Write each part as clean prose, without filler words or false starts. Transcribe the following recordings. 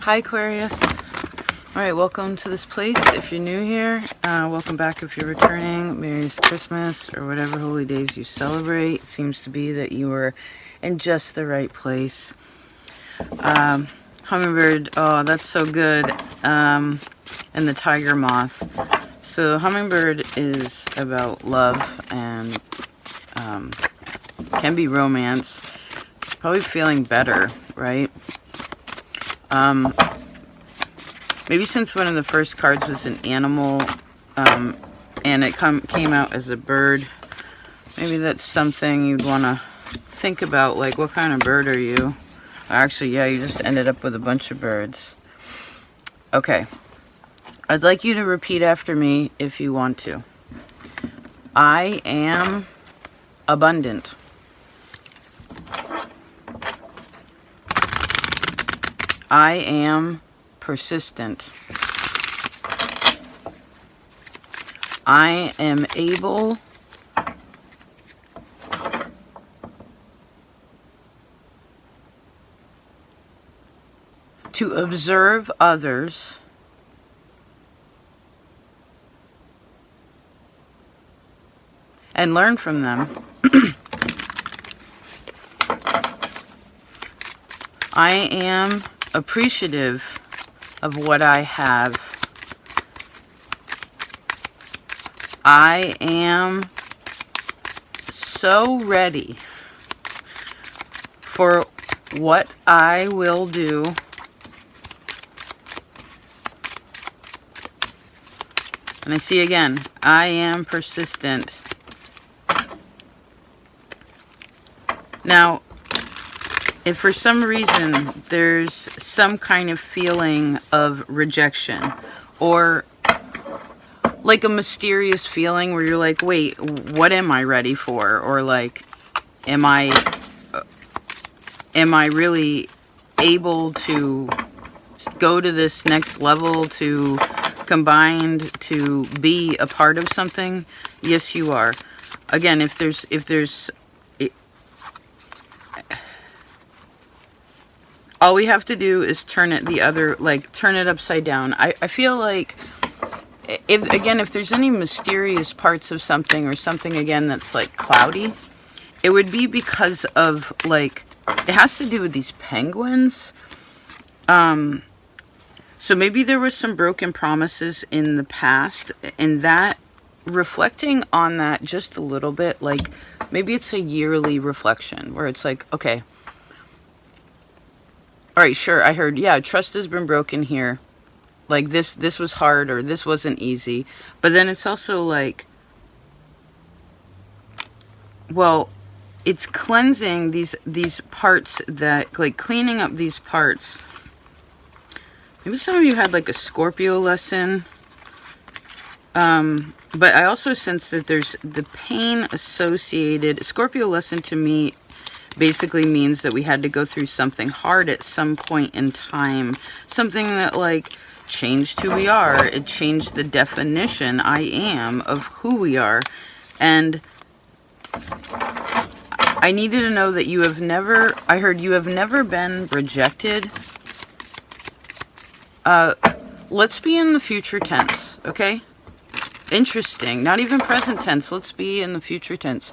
Hi Aquarius. Alright, welcome to this place if you're new here. Welcome back if you're returning. Merry Christmas or whatever holy days you celebrate. It seems to be that you are in just the right place. Hummingbird, oh that's so good. And the tiger moth. So hummingbird is about love and can be romance. Probably feeling better, right? Maybe since one of the first cards was an animal, and it came out as a bird, maybe that's something you'd want to think about, like what kind of bird are you? Actually, yeah, you just ended up with a bunch of birds. Okay. I'd like you to repeat after me if you want to. I am abundant. I am persistent. I am able to observe others and learn from them. I am appreciative of what I have. I am so ready for what I will do. And I see again, I am persistent. Now, if for some reason there's some kind of feeling of rejection or like a mysterious feeling where you're like, wait, what am I ready for? Or like, am I really able to go to this next level, to combined to be a part of something? Yes, you are. Again, if there's all we have to do is turn it the other, like turn it upside down. I feel like if there's any mysterious parts of something or something again that's like cloudy, it would be because of like, it has to do with these penguins. So maybe there was some broken promises in the past, and that reflecting on that just a little bit, like maybe it's a yearly reflection where it's like, okay, all right, sure, I heard, yeah, trust has been broken here. Like this was hard or this wasn't easy. But then it's also like, well, it's cleansing these parts that, like cleaning up these parts. Maybe some of you had like a Scorpio lesson. But I also sense that there's the pain associated. Scorpio lesson to me basically means that we had to go through something hard at some point in time. Something that like changed who we are. It changed the definition I am of who we are. And I needed to know that you have never, I heard you have never been rejected. Let's be in the future tense, okay? Interesting. Not even present tense. Let's be in the future tense.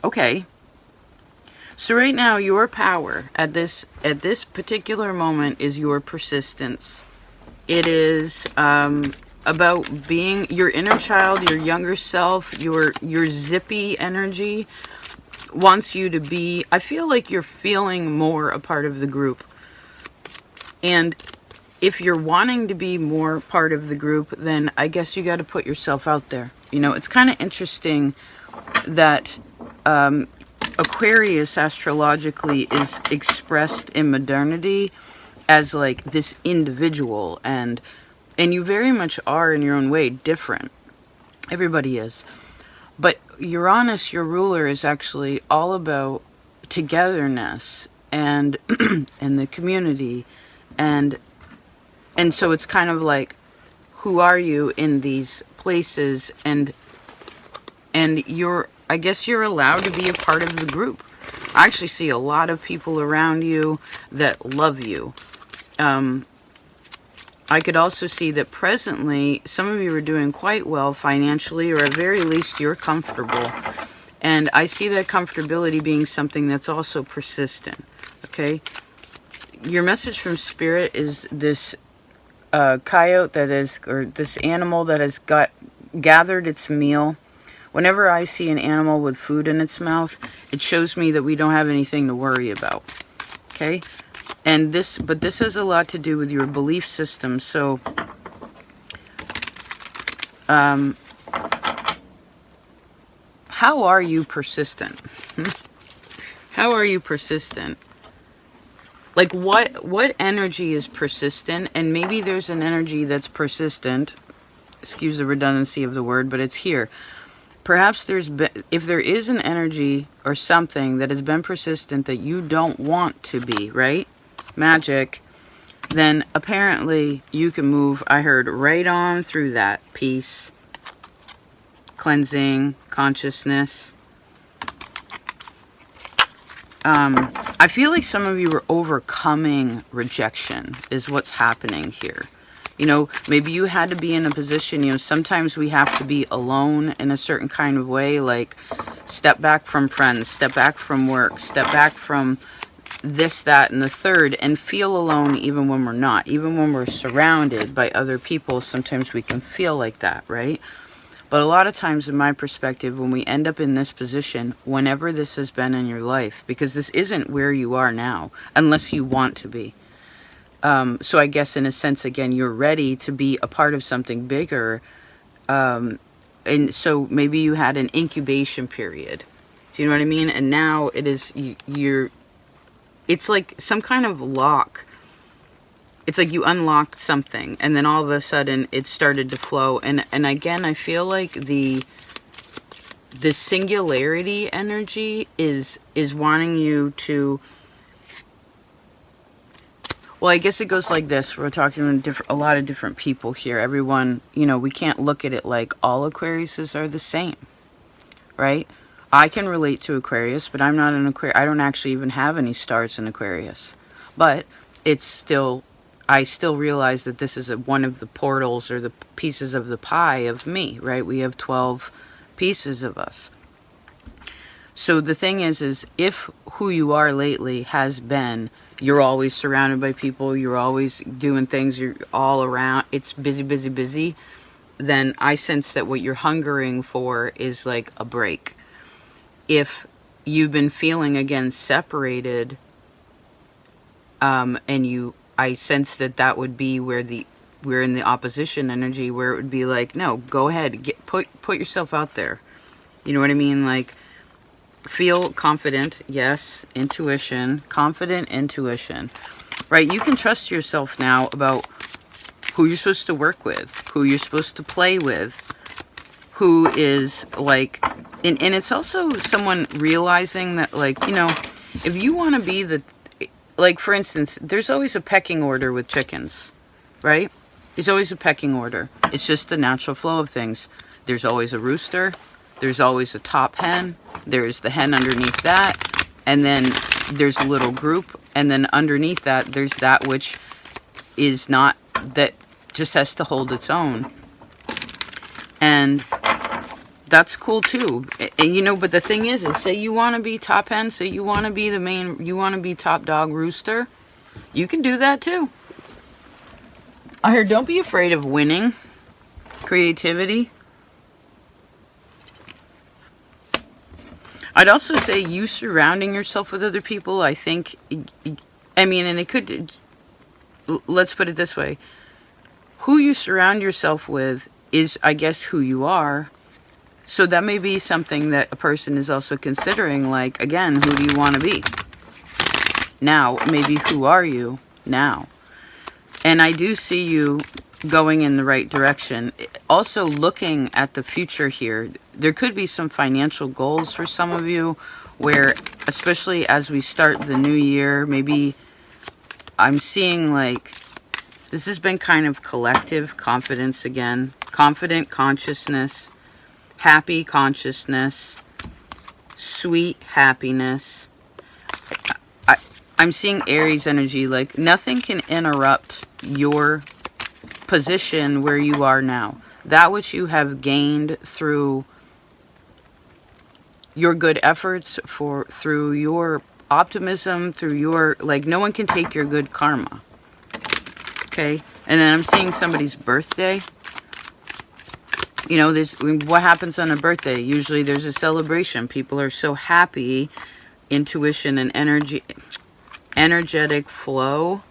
Okay. So right now, your power at this particular moment is your persistence. It is about being your inner child, your younger self, your zippy energy wants you to be. I feel like you're feeling more a part of the group. And if you're wanting to be more part of the group, then I guess you got to put yourself out there. You know, it's kind of interesting that Aquarius astrologically is expressed in modernity as like this individual, and you very much are in your own way different. Everybody is. But Uranus, your ruler, is actually all about togetherness and and the community, and so it's kind of like, who are you in these places, and you're, I guess you're allowed to be a part of the group. I actually see a lot of people around you that love you. I could also see that presently some of you are doing quite well financially, or at very least you're comfortable. And I see that comfortability being something that's also persistent. Okay? Your message from Spirit is this coyote that is, or this animal that has gathered its meal. Whenever I see an animal with food in its mouth, it shows me that we don't have anything to worry about. Okay? And but this has a lot to do with your belief system. So, how are you persistent? How are you persistent? Like, what energy is persistent? And maybe there's an energy that's persistent. Excuse the redundancy of the word, but it's here. Perhaps if there is an energy or something that has been persistent that you don't want to be, right? Magic, then apparently you can move, I heard, right on through that. Peace, cleansing, consciousness. I feel like some of you are overcoming rejection is what's happening here. You know, maybe you had to be in a position, you know, sometimes we have to be alone in a certain kind of way, like step back from friends, step back from work, step back from this, that, and the third, and feel alone even when we're not. Even when we're surrounded by other people, sometimes we can feel like that, right? But a lot of times, in my perspective, when we end up in this position, whenever this has been in your life, because this isn't where you are now, unless you want to be. So I guess in a sense, again, you're ready to be a part of something bigger. And so maybe you had an incubation period. Do you know what I mean? And now it is, it's like some kind of lock. It's like you unlocked something and then all of a sudden it started to flow. And again, I feel like the singularity energy is wanting you to, well, I guess it goes like this. We're talking to a lot of different people here. Everyone, you know, we can't look at it like all Aquariuses are the same, right? I can relate to Aquarius, but I'm not an Aquarius. I don't actually even have any stars in Aquarius. But it's still, I still realize that this is one of the portals or the pieces of the pie of me, right? We have 12 pieces of us. So the thing is if who you are lately has been, you're always surrounded by people, you're always doing things, you're all around, it's busy, busy, busy, then I sense that what you're hungering for is like a break. If you've been feeling, again, separated, and I sense that would be where we're in the opposition energy, where it would be like, no, go ahead, put yourself out there. You know what I mean? Like, feel confident, yes, intuition, confident intuition, right? You can trust yourself now about who you're supposed to work with, who you're supposed to play with, who is like, and it's also someone realizing that, like, you know, if you want to be like, for instance, there's always a pecking order with chickens, right? There's always a pecking order. It's just the natural flow of things. There's always a rooster. There's always a top hen. There's the hen underneath that. And then there's a little group. And then underneath that, there's that which is not, that just has to hold its own. And that's cool too. And you know, but the thing is say you want to be top hen, say you want to be the main, you want to be top dog rooster, you can do that too. I heard, don't be afraid of winning. Creativity. I'd also say you surrounding yourself with other people, I think, I mean, and it could, let's put it this way. Who you surround yourself with is, I guess, who you are. So that may be something that a person is also considering, like, again, who do you want to be? Now, maybe who are you now? And I do see you going in the right direction. Also looking at the future here, there could be some financial goals for some of you where, especially as we start the new year, maybe I'm seeing like, this has been kind of collective confidence again, confident consciousness, happy consciousness, sweet happiness, I'm seeing Aries energy, like nothing can interrupt your position where you are now. That which you have gained through your good efforts, through your optimism, through your, like, no one can take your good karma. Okay? And then I'm seeing somebody's birthday. You know, what happens on a birthday? Usually there's a celebration. People are so happy. Intuition and energetic flow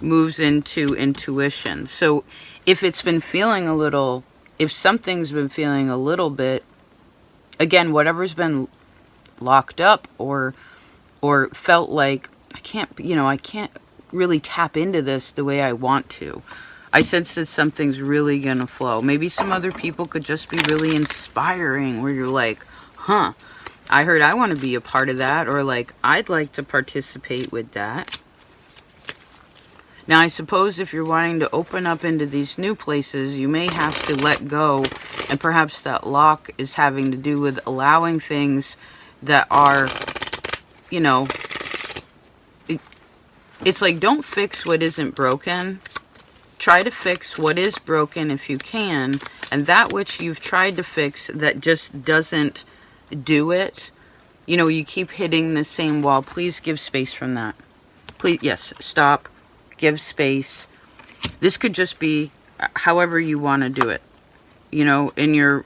moves into intuition. So if it's been feeling a little, if something's been feeling a little bit, again, whatever's been locked up or felt like I can't really tap into this the way I want to. I sense that something's really gonna flow. Maybe some other people could just be really inspiring where you're like, huh, I heard I want to be a part of that, or like, I'd like to participate with that. Now, I suppose if you're wanting to open up into these new places, you may have to let go, and perhaps that lock is having to do with allowing things that are, you know, it's like, don't fix what isn't broken. Try to fix what is broken if you can, and that which you've tried to fix that just doesn't do it, you know, you keep hitting the same wall. Please give space from that. Please, yes, stop, give space. This could just be however you want to do it. You know, in your,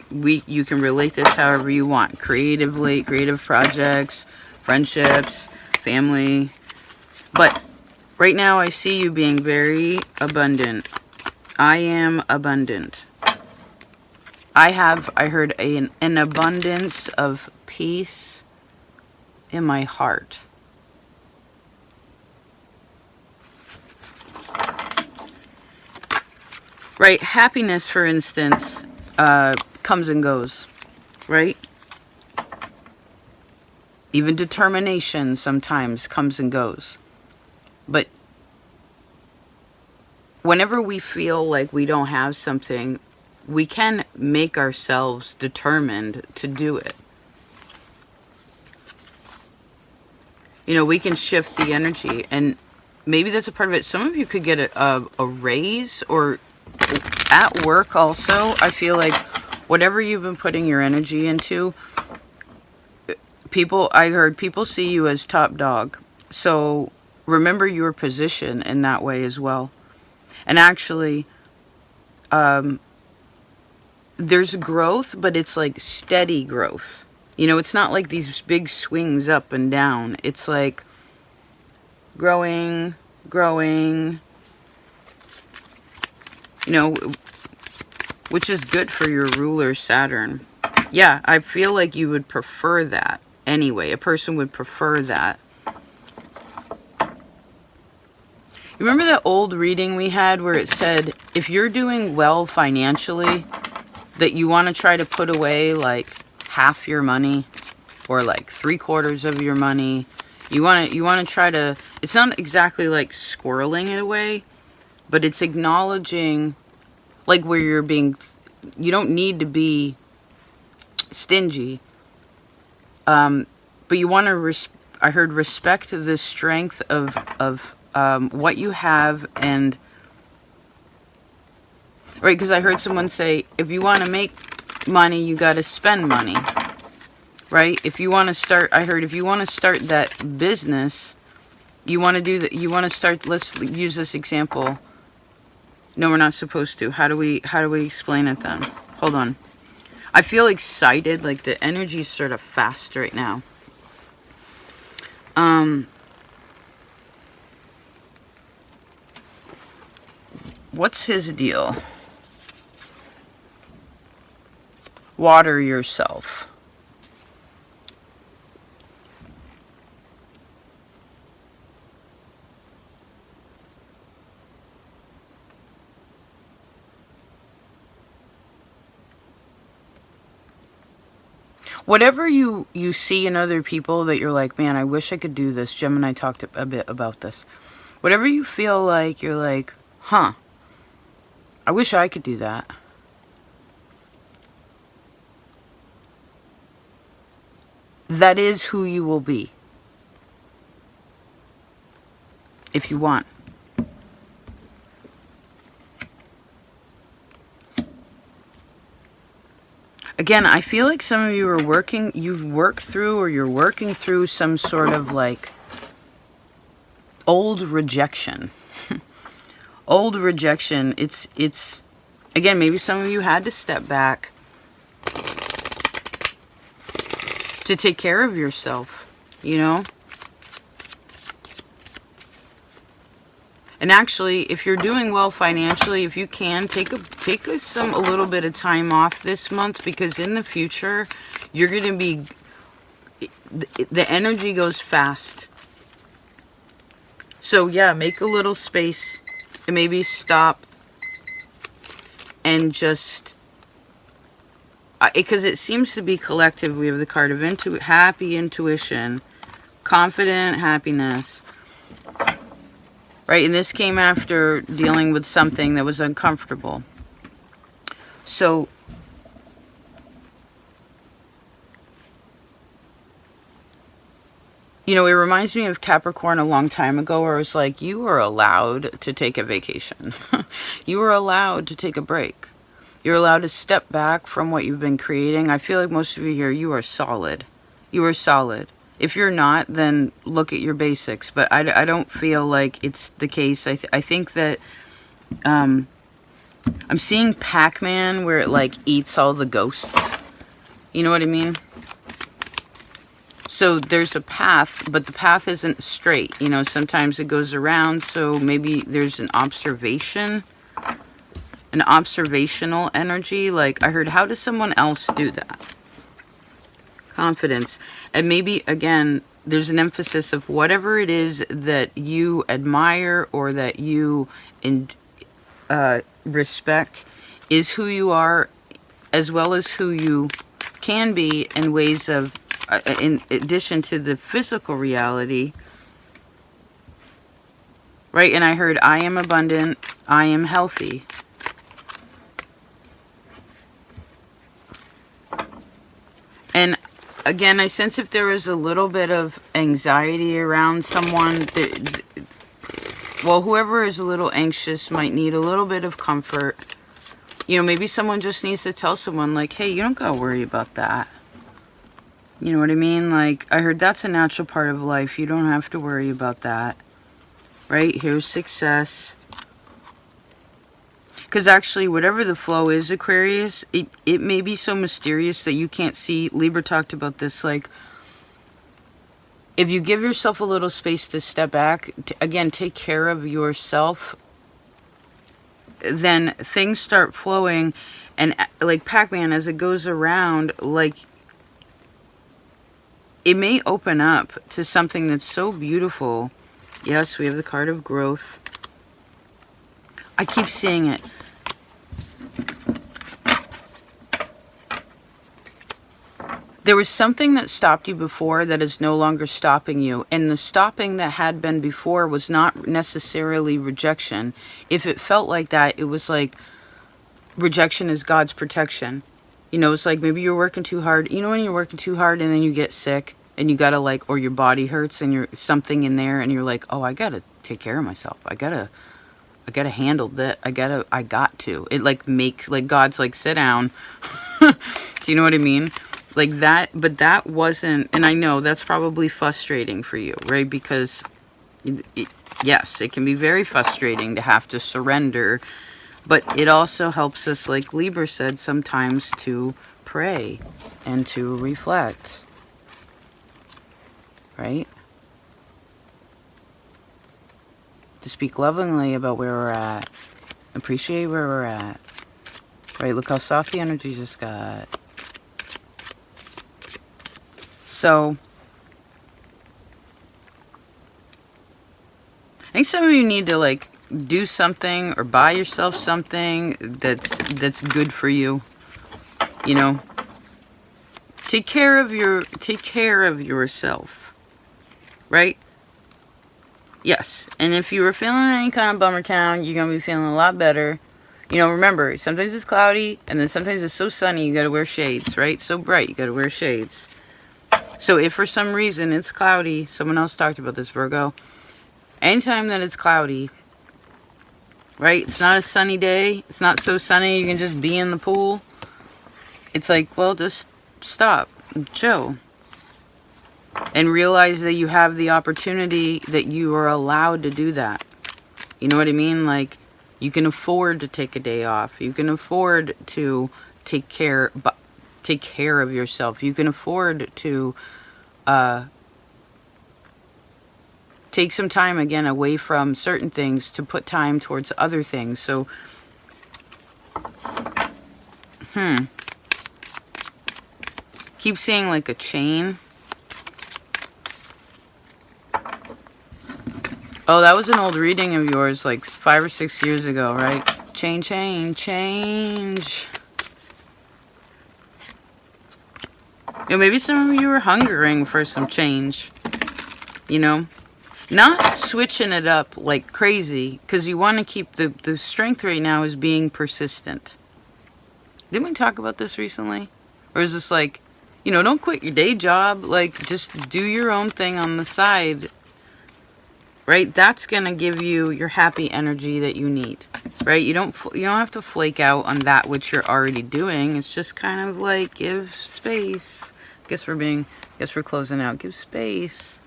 you can relate this however you want. Creatively, creative projects, friendships, family. But right now I see you being very abundant. I am abundant. I heard an abundance of peace in my heart. Right, happiness, for instance, comes and goes, right? Even determination sometimes comes and goes. But whenever we feel like we don't have something, we can make ourselves determined to do it. You know, we can shift the energy, and maybe that's a part of it. Some of you could get a raise, or at work also. I feel like whatever you've been putting your energy into, I heard people see you as top dog. So remember your position in that way as well. And actually, there's growth, but it's like steady growth. You know, it's not like these big swings up and down. It's like growing, you know, which is good for your ruler Saturn. Yeah, I feel like you would prefer that anyway. A person would prefer that. Remember that old reading we had where it said, if you're doing well financially, that you want to try to put away like half your money or like 3/4 of your money. You want to try to, it's not exactly like squirreling it away, but it's acknowledging like where you're being, you don't need to be stingy. But you want to, I heard, respect the strength of what you have. And right, because I heard someone say, if you want to make money, you got to spend money, right? If you want to start, I heard, if you want to start that business, you want to do that, you want to start, let's use this example. No, we're not supposed to. How do we explain it then? Hold on. I feel excited, like the energy's sort of fast right now. What's his deal? Water yourself. Whatever you see in other people that you're like, man, I wish I could do this. Gemini talked a bit about this. Whatever you feel like, you're like, huh, I wish I could do that. That is who you will be. if you want. Again, I feel like some of you are working, you've worked through, or you're working through some sort of like old rejection. Old rejection. It's again, maybe some of you had to step back to take care of yourself, you know? And actually, if you're doing well financially, if you can, take a little bit of time off this month, because in the future, you're going to be, the energy goes fast. So yeah, make a little space and maybe stop and just, because it seems to be collective. We have the card of happy intuition, confident happiness. Right, and this came after dealing with something that was uncomfortable. So, you know, it reminds me of Capricorn a long time ago, where it was like, you are allowed to take a vacation. You are allowed to take a break. You're allowed to step back from what you've been creating. I feel like most of you here, you are solid. You are solid. If you're not, then look at your basics. But I don't feel like it's the case. I think that I'm seeing Pac-Man, where it like eats all the ghosts. You know what I mean? So there's a path, but the path isn't straight. You know, sometimes it goes around. So maybe there's an observation, an observational energy. Like I heard, how does someone else do that? Confidence. And maybe again, there's an emphasis of whatever it is that you admire or that you respect is who you are, as well as who you can be in ways of, in addition to the physical reality. Right? And I heard, I am abundant, I am healthy. And again, I sense if there was a little bit of anxiety around someone, well, whoever is a little anxious might need a little bit of comfort. You know, maybe someone just needs to tell someone, like, hey, you don't gotta worry about that. You know what I mean? Like, I heard that's a natural part of life. You don't have to worry about that. Right? Here's success. Because actually, whatever the flow is, Aquarius, it may be so mysterious that you can't see. Libra talked about this, like, if you give yourself a little space to step back, again, take care of yourself, then things start flowing. And like Pac-Man, as it goes around, like, it may open up to something that's so beautiful. Yes, we have the card of growth. I keep seeing it. There was something that stopped you before that is no longer stopping you. And the stopping that had been before was not necessarily rejection. If it felt like that, it was like rejection is God's protection. You know, it's like maybe you're working too hard. You know when you're working too hard and then you get sick and you gotta like, or your body hurts and you're something in there and you're like, oh, I gotta take care of myself. I gotta handle that. I got to. It like makes, like God's like, sit down. Do you know what I mean? Like that, but that wasn't, and I know that's probably frustrating for you, right? Because yes, it can be very frustrating to have to surrender, but it also helps us, like Libra said, sometimes to pray and to reflect, right? To speak lovingly about where we're at, appreciate where we're at, right? Look how soft the energy just got. So, I think some of you need to like do something or buy yourself something that's good for you. You know, take care of yourself, right? Yes, and if you were feeling any kind of bummer town, you're gonna be feeling a lot better. You know, remember, sometimes it's cloudy, and then sometimes it's so sunny, you gotta wear shades, right? So bright, you gotta wear shades. So if for some reason it's cloudy, someone else talked about this, Virgo, Anytime that it's cloudy, right? It's not a sunny day. It's not so sunny you can just be in the pool. It's like, well, just stop and chill. And realize that you have the opportunity, that you are allowed to do that. You know what I mean? Like, you can afford to take a day off. You can afford to take care of yourself. You can afford to take some time, again, away from certain things to put time towards other things. So, keep seeing like a chain. Oh, that was an old reading of yours, like 5 or 6 years ago, right? Change, change, change. You know, maybe some of you are hungering for some change. You know? Not switching it up like crazy, because you want to keep the strength right now is being persistent. Didn't we talk about this recently? Or is this like, you know, don't quit your day job. Like, just do your own thing on the side. Right? That's going to give you your happy energy that you need. Right? You don't have to flake out on that which you're already doing. It's just kind of like, give space. Guess we're closing out. Give space.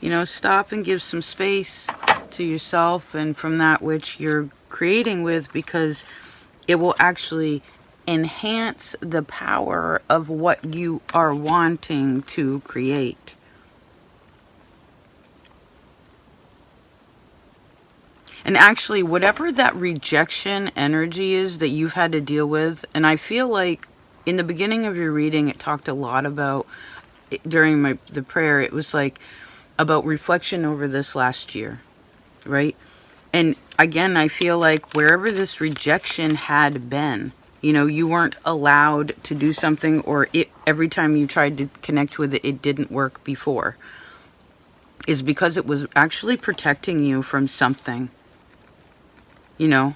You know, stop and give some space to yourself and from that which you're creating with, because it will actually enhance the power of what you are wanting to create. And actually, whatever that rejection energy is that you've had to deal with, and I feel like in the beginning of your reading, it talked a lot about, during the prayer, it was like about reflection over this last year, right? And again, I feel like wherever this rejection had been, you know, you weren't allowed to do something, or every time you tried to connect with it, it didn't work before, is because it was actually protecting you from something. You know,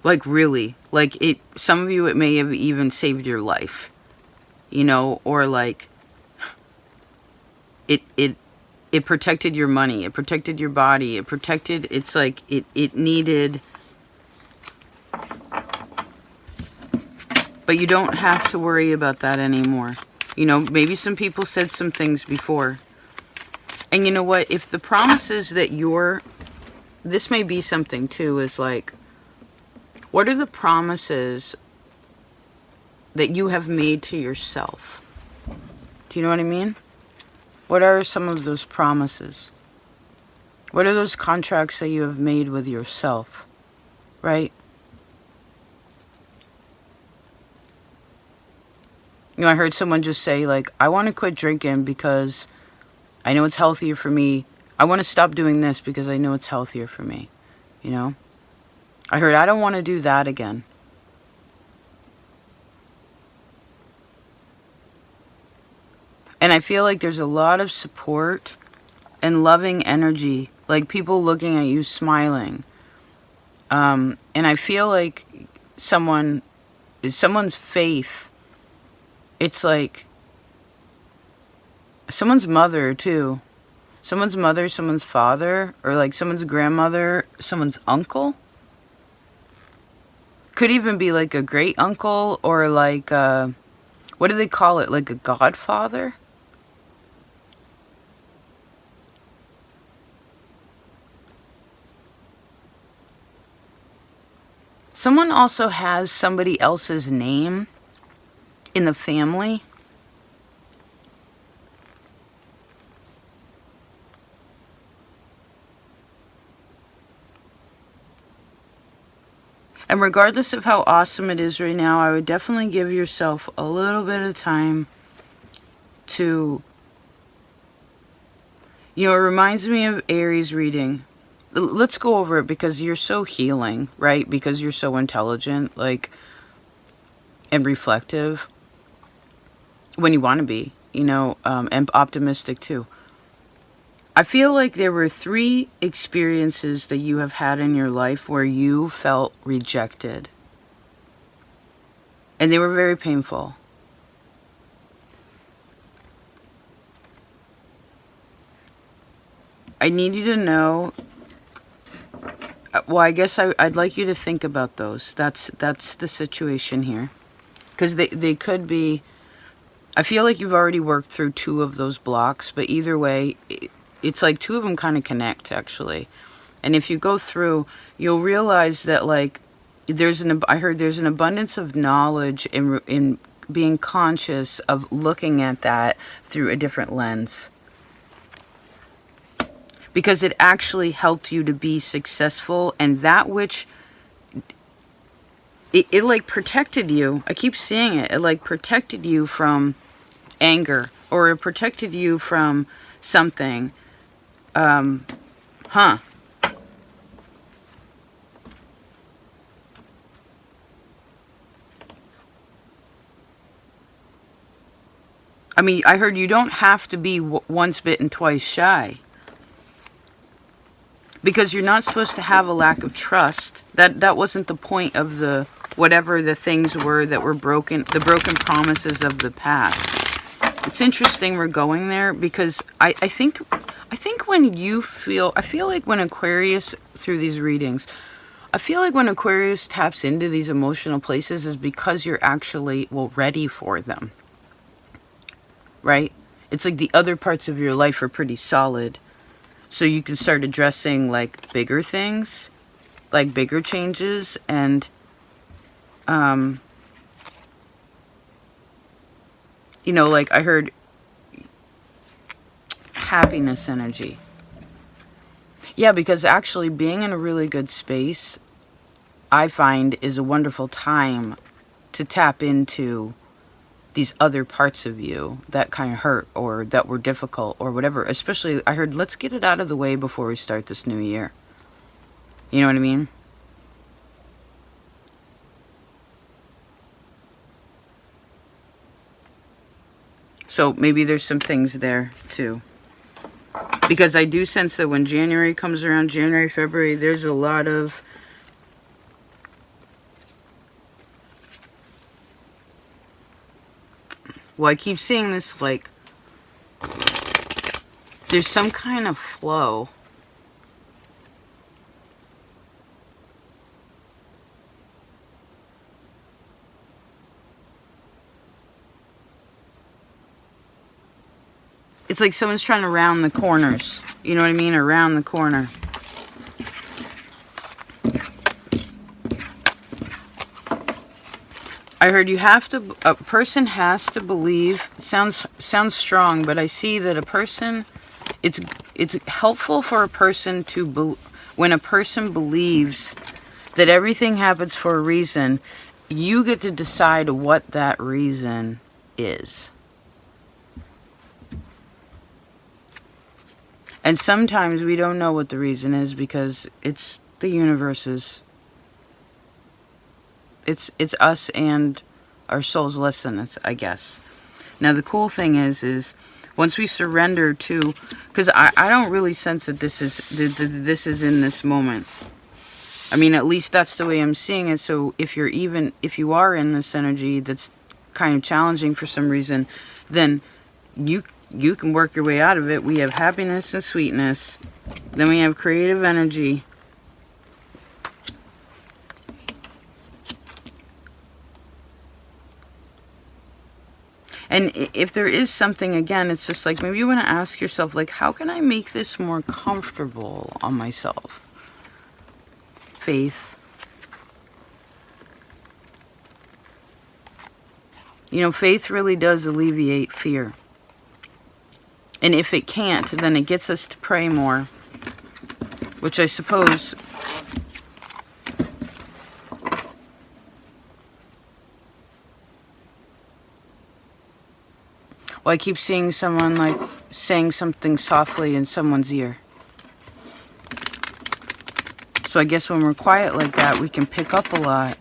like really, like some of you, it may have even saved your life, you know, or like it protected your money, it protected your body, it's like it needed, but you don't have to worry about that anymore. You know, maybe some people said some things before, and you know what, if the promises that this may be something too, is like, what are the promises that you have made to yourself? Do you know what I mean? What are some of those promises? What are those contracts that you have made with yourself? Right? You know, I heard someone just say, like, I want to quit drinking because I know it's healthier for me. I want to stop doing this because I know it's healthier for me. You know? I heard, I don't want to do that again. And I feel like there's a lot of support and loving energy, like people looking at you smiling. And I feel like someone's faith, it's like someone's mother too. Someone's mother, someone's father, or like someone's grandmother, someone's uncle. Could even be like a great uncle, or like, what do they call it? Like a godfather? Someone also has somebody else's name in the family. And regardless of how awesome it is right now, I would definitely give yourself a little bit of time to, you know, it reminds me of Aries reading. Let's go over it because you're so healing, right? Because you're so intelligent, like, and reflective when you want to be, you know, and optimistic too. I feel like there were 3 experiences that you have had in your life where you felt rejected. And they were very painful. I need you to know, well, I guess I'd like you to think about those. That's the situation here. Because they could be, I feel like you've already worked through 2 of those blocks, but either way, it's like 2 of them kind of connect, actually. And if you go through, you'll realize that, like, I heard there's an abundance of knowledge in being conscious of looking at that through a different lens. Because it actually helped you to be successful, and that which, it like protected you. I keep seeing it. It like protected you from anger, or it protected you from something. I mean, I heard you don't have to be once bitten, twice shy. Because you're not supposed to have a lack of trust. That wasn't the point of the, whatever the things were that were broken, the broken promises of the past. It's interesting we're going there, because I think when you feel, I feel like when Aquarius, through these readings, I feel like when Aquarius taps into these emotional places is because you're actually, well, ready for them. Right? It's like the other parts of your life are pretty solid. So you can start addressing, like, bigger things, like bigger changes, and, you know, like I heard happiness energy. Yeah, because actually being in a really good space, I find, is a wonderful time to tap into these other parts of you that kind of hurt, or that were difficult, or whatever. Especially, I heard, let's get it out of the way before we start this new year. You know what I mean? So maybe there's some things there too. Because I do sense that when January comes around, January, February, there's a lot of, well, I keep seeing this, like, there's some kind of flow. It's like someone's trying to round the corners. You know what I mean? Around the corner. I heard you have to, a person has to believe, sounds strong, but I see that a person, it's helpful for a person to, when a person believes that everything happens for a reason, you get to decide what that reason is. And sometimes we don't know what the reason is, because it's the universe's, it's us and our soul's lessons, I guess. Now the cool thing is once we surrender to, because I don't really sense that this is in this moment. I mean, at least that's the way I'm seeing it. So if you are in this energy that's kind of challenging for some reason, then you can work your way out of it. We have happiness and sweetness. Then we have creative energy. And if there is something, again, it's just like, maybe you want to ask yourself, like, how can I make this more comfortable on myself? Faith. You know, faith really does alleviate fear. And if it can't, then it gets us to pray more. Which I suppose... Well, I keep seeing someone, like, saying something softly in someone's ear. So I guess when we're quiet like that, we can pick up a lot.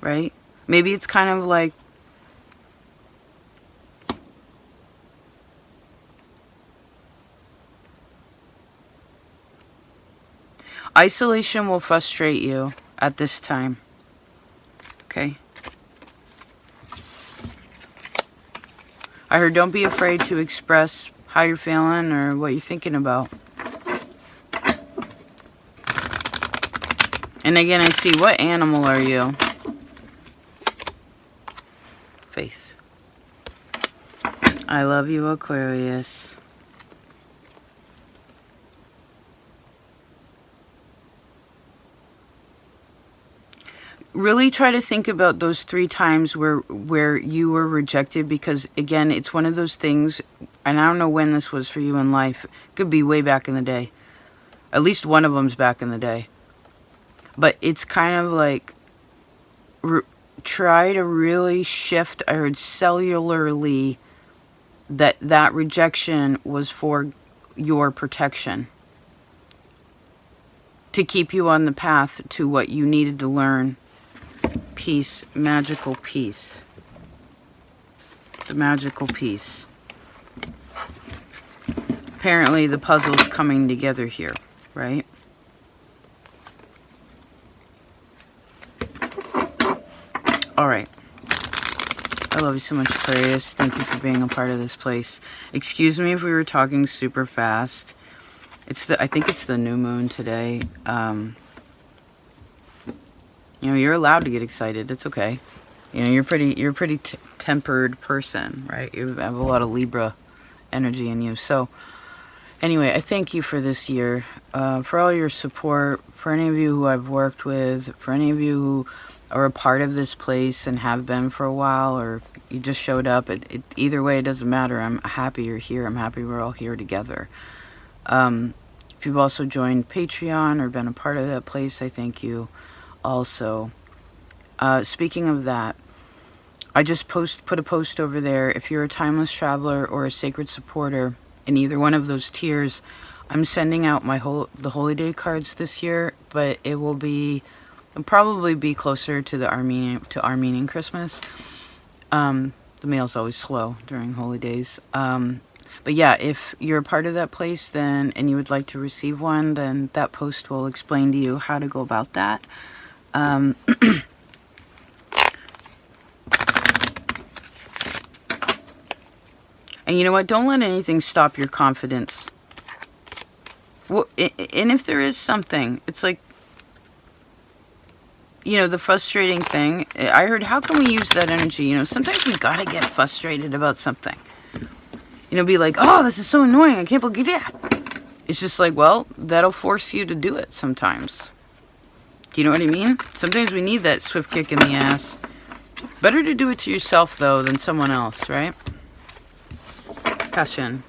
Right? Maybe it's kind of like... Isolation will frustrate you at this time. Okay? I heard, don't be afraid to express how you're feeling or what you're thinking about. And again, I see, what animal are you? Faith. I love you, Aquarius. Really try to think about those 3 times where you were rejected, because again, it's one of those things, and I don't know when this was for you in life. It could be way back in the day. At least one of them's back in the day. But it's kind of like, try to really shift. I heard cellularly that rejection was for your protection. To keep you on the path to what you needed to learn. Peace, magical peace. The magical peace. Apparently the puzzle's coming together here, right? All right. I love you so much, Aquarius. Thank you for being a part of this place. Excuse me if we were talking super fast. I think it's the new moon today. You know, you're allowed to get excited. It's okay. You know, you're a pretty tempered person, right? You have a lot of Libra energy in you. So, anyway, I thank you for this year, for all your support, for any of you who I've worked with, for any of you who are a part of this place and have been for a while, or you just showed up. Either way, it doesn't matter. I'm happy you're here. I'm happy we're all here together. If you've also joined Patreon or been a part of that place, I thank you also. Speaking of that, I just put a post over there. If you're a timeless traveler or a sacred supporter in either one of those tiers, I'm sending out the Holy Day cards this year, but it'll probably be closer to the Armenian Christmas. The mail's always slow during holy days. But yeah, if you're a part of that place and you would like to receive one, then that post will explain to you how to go about that. And you know what? Don't let anything stop your confidence. Well, and if there is something, it's like, you know, the frustrating thing. I heard, how can we use that energy? You know, sometimes we gotta get frustrated about something. You know, be like, oh, this is so annoying. I can't believe that. It's just like, well, that'll force you to do it sometimes. Do you know what I mean? Sometimes we need that swift kick in the ass. Better to do it to yourself, though, than someone else, right? Passion.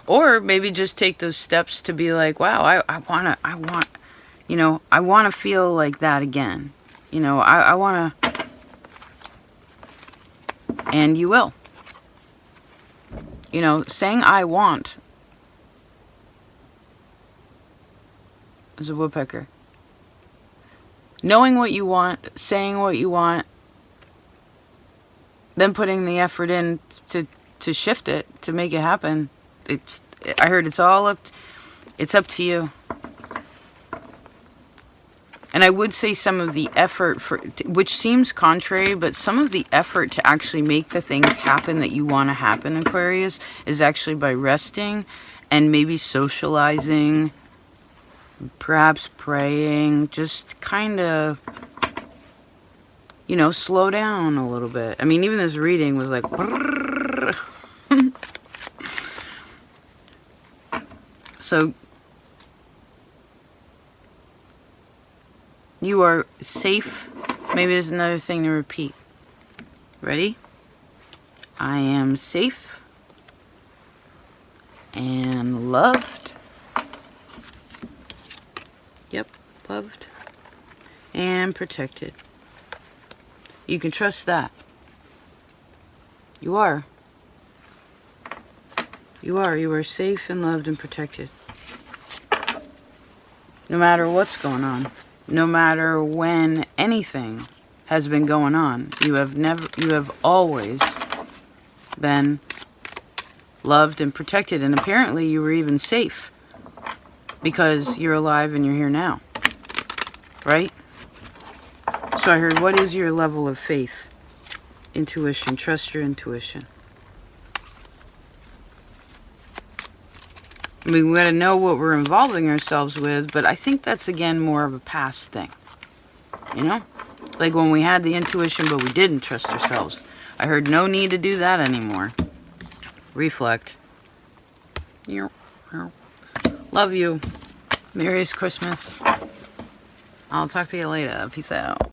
Or maybe just take those steps to be like, wow, I want to feel like that again. You know, I want to, and you will. You know, saying I want is a woodpecker. Knowing what you want, saying what you want, then putting the effort in to shift it, to make it happen. I heard it's up to you. And I would say some of the effort, which seems contrary, but some of the effort to actually make the things happen that you want to happen, Aquarius, is actually by resting and maybe socializing, perhaps praying, just kind of, you know, slow down a little bit. I mean, even this reading was like, so you are safe. Maybe there's another thing to repeat. Ready? I am safe and loved. Yep, loved and protected. You can trust that. You are. You are safe and loved and protected. No matter what's going on. No matter when anything has been going on, you have always been loved and protected, and apparently you were even safe because you're alive and you're here now, right? So I heard, what is your level of faith? Intuition. Trust your intuition. I mean, we got to know what we're involving ourselves with, but I think that's, again, more of a past thing. You know? Like when we had the intuition, but we didn't trust ourselves. I heard no need to do that anymore. Reflect. Love you. Merry Christmas. I'll talk to you later. Peace out.